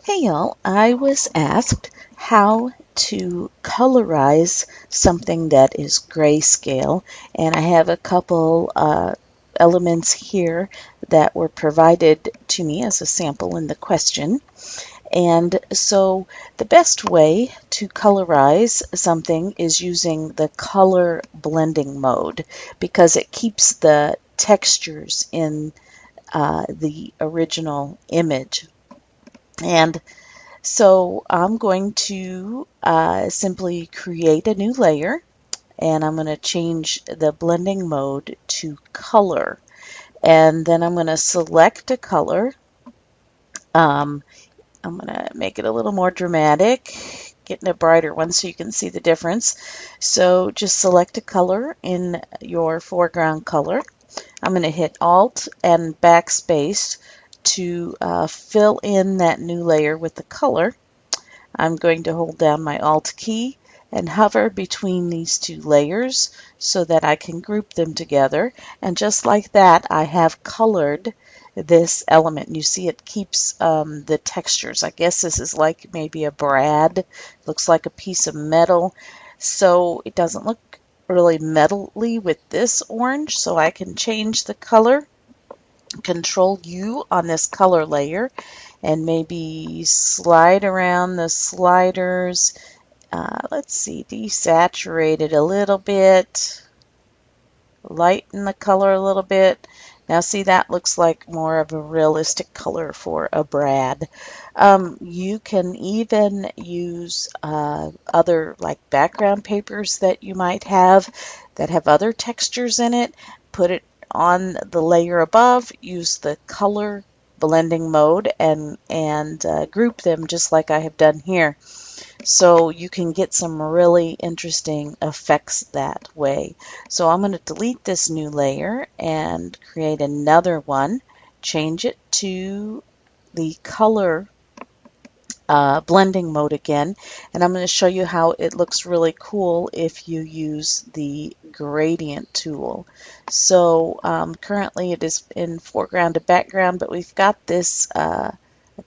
Hey y'all, I was asked how to colorize something that is grayscale, and I have a couple elements here that were provided to me as a sample in the question. And so the best way to colorize something is using the color blending mode because it keeps the textures in the original image. And so I'm going to simply create a new layer, and I'm going to change the blending mode to color. And then I'm going to select a color. Um, I'm going to make it a little more dramatic, getting a brighter one so you can see the difference. So just select a color in your foreground color. I'm going to hit Alt and Backspace to fill in that new layer with the color. I'm going to hold down my Alt key and hover between these two layers so that I can group them together. And just like that, I have colored this element. And you see it keeps the textures. I guess this is like maybe a brad. Looks like a piece of metal. So it doesn't look really metal-y with this orange. So I can change the color. Control U on this color layer and maybe slide around the sliders. Let's see, desaturate it a little bit, lighten the color a little bit. Now see, that looks like more of a realistic color for a brad. You can even use other like background papers that you might have that have other textures in it. Put it on the layer above, use the color blending mode and group them just like I have done here. So you can get some really interesting effects that way. So I'm going to delete this new layer and create another one, change it to the color blending mode again, and I'm going to show you how it looks really cool if you use the gradient tool. So currently it is in foreground to background, but we've got this, I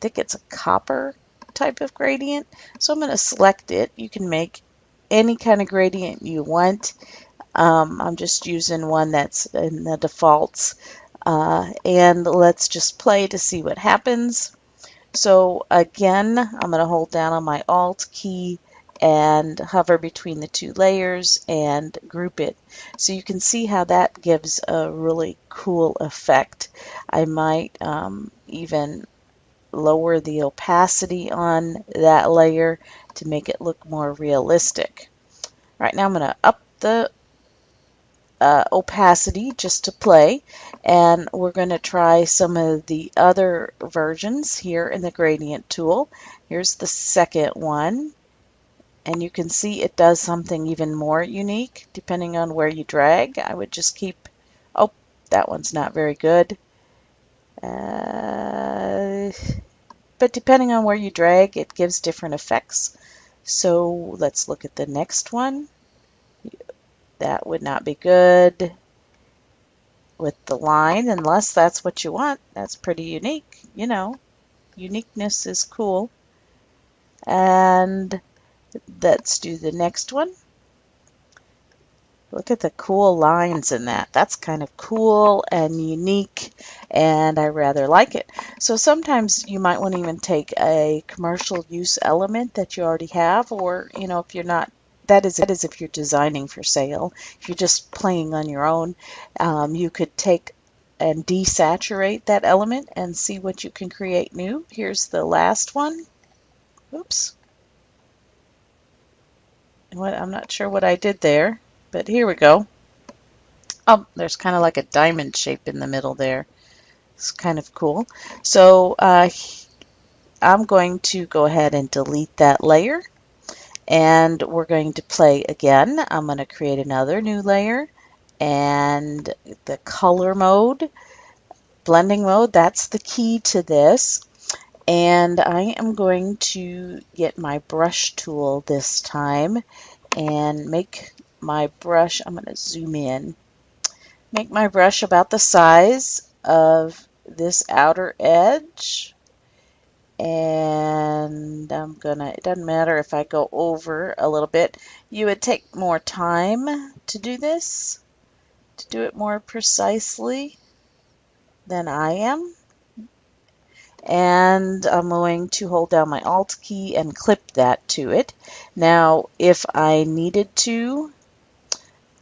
think it's a copper type of gradient. So I'm going to select it. You can make any kind of gradient you want. I'm just using one that's in the defaults. And let's just play to see what happens. So again, I'm going to hold down on my Alt key and hover between the two layers and group it. So you can see how that gives a really cool effect. I might even lower the opacity on that layer to make it look more realistic. Right now I'm going to up the opacity just to play, and we're going to try some of the other versions here in the gradient tool. Here's the second one, and you can see it does something even more unique depending on where you drag. I would just keep, oh, that one's not very good. But depending on where you drag, it gives different effects. So let's look at the next one. That would not be good with the line, unless that's what you want. That's pretty unique. You know, uniqueness is cool. And let's do the next one. Look at the cool lines in that. That's kind of cool and unique, and I rather like it. So sometimes you might want to even take a commercial use element that you already have, or, you know, if you're not, that is if you're designing for sale. If you're just playing on your own, you could take and desaturate that element and see what you can create new. Here's the last one. Oops. I'm not sure what I did there, but here we go. Oh, there's kind of like a diamond shape in the middle there. It's kind of cool. So I'm going to go ahead and delete that layer, and we're going to play again. I'm going to create another new layer, and the color mode, blending mode, that's the key to this. And I am going to get my brush tool this time and make my brush, I'm going to zoom in, make my brush about the size of this outer edge, and and it doesn't matter if I go over a little bit. You would take more time to do this, to do it more precisely than I am. And I'm going to hold down my Alt key and clip that to it. Now, if I needed to,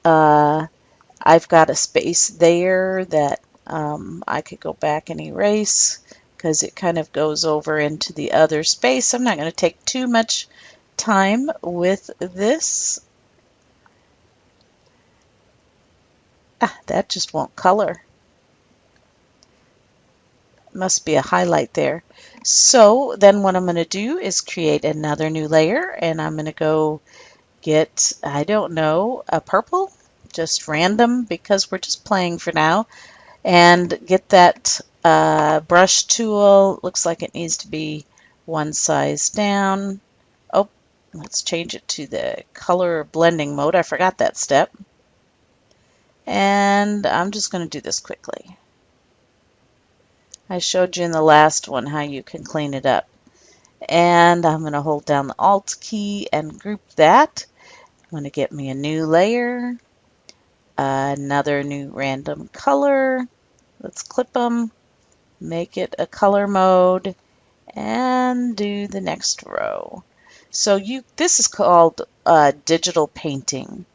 I've got a space there that I could go back and erase because it kind of goes over into the other space. I'm not going to take too much time with this. That just won't color. Must be a highlight there. So then what I'm going to do is create another new layer, and I'm going to go get, I don't know, a purple, just random because we're just playing for now, and get that brush tool. Looks like it needs to be one size down. Oh, let's change it to the color blending mode. I forgot that step. And I'm just going to do this quickly. I showed you in the last one how you can clean it up. And I'm going to hold down the Alt key and group that. I'm going to get me a new layer, another new random color. Let's clip them, make it a color mode, and do the next row. So this is called digital painting.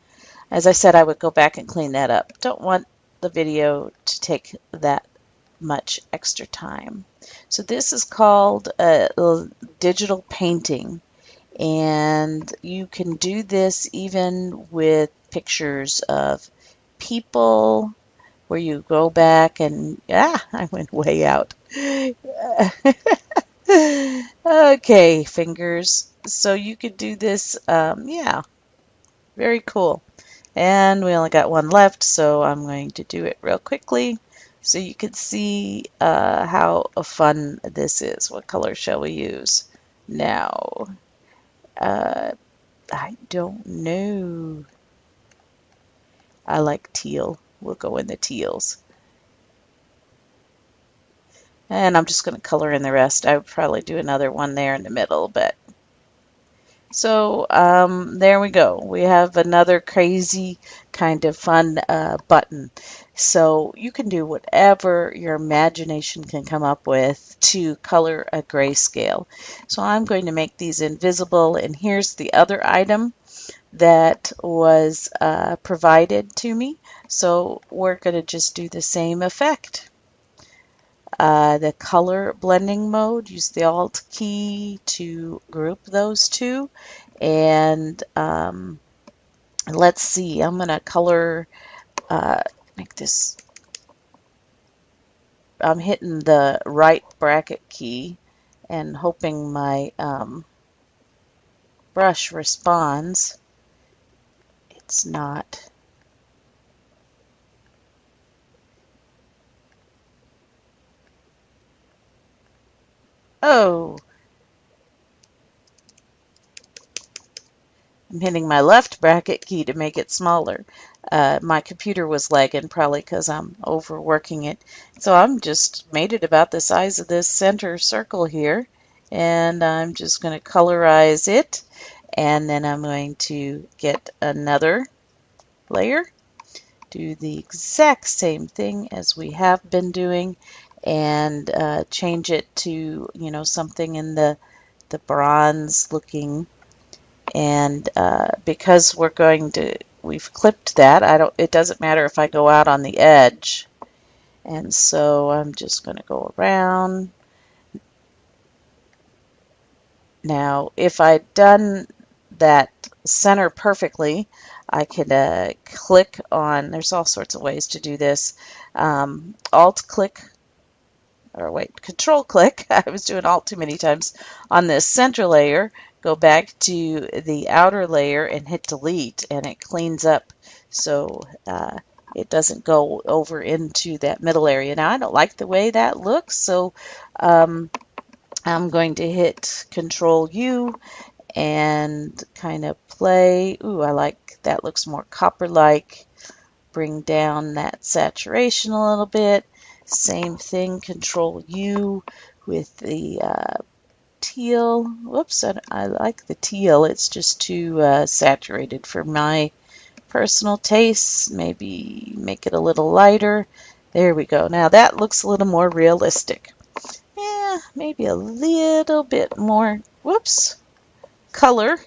As I said, I would go back and clean that up. Don't want the video to take that much extra time. So this is called digital painting, and you can do this even with pictures of people where you go back and I went way out. Okay, fingers. So you could do this, yeah, very cool. And we only got one left, so I'm going to do it real quickly so you can see how fun this is. What color shall we use? Now, I don't know. I like teal. We'll go in the teals. And I'm just going to color in the rest. I would probably do another one there in the middle, but so there we go. We have another crazy kind of fun button. So you can do whatever your imagination can come up with to color a grayscale. So I'm going to make these invisible, and here's the other item that was provided to me. So we're going to just do the same effect. The color blending mode, use the Alt key to group those two. And let's see, I'm going to color, make this, I'm hitting the right bracket key and hoping my brush responds. It's not. Oh, I'm hitting my left bracket key to make it smaller. My computer was lagging probably because I'm overworking it. So I'm just made it about the size of this center circle here. And I'm just going to colorize it. And then I'm going to get another layer. Do the exact same thing as we have been doing. And change it to, you know, something in the bronze looking. And because we've clipped that, it doesn't matter if I go out on the edge. And so I'm just going to go around. Now, if I'd done that center perfectly, I could click on, there's all sorts of ways to do this. Alt click, or wait, control click, I was doing alt too many times, on this center layer, go back to the outer layer and hit delete, and it cleans up so it doesn't go over into that middle area. Now I don't like the way that looks, so I'm going to hit Control U and kind of play. Ooh, I like that, looks more copper-like. Bring down that saturation a little bit. Same thing, Control U with the teal. Whoops, I like the teal. It's just too saturated for my personal tastes. Maybe make it a little lighter. There we go. Now that looks a little more realistic. Yeah, maybe a little bit more, whoops, color.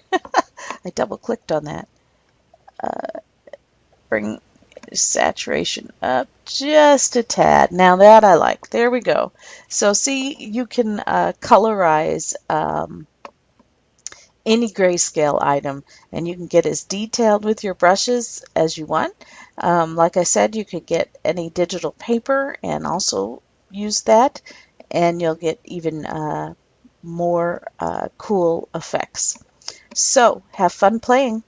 I double clicked on that. Bring saturation up just a tad. Now that I like. There we go. So see, you can colorize any grayscale item, and you can get as detailed with your brushes as you want. Like I said, you could get any digital paper and also use that, and you'll get even more cool effects. So have fun playing.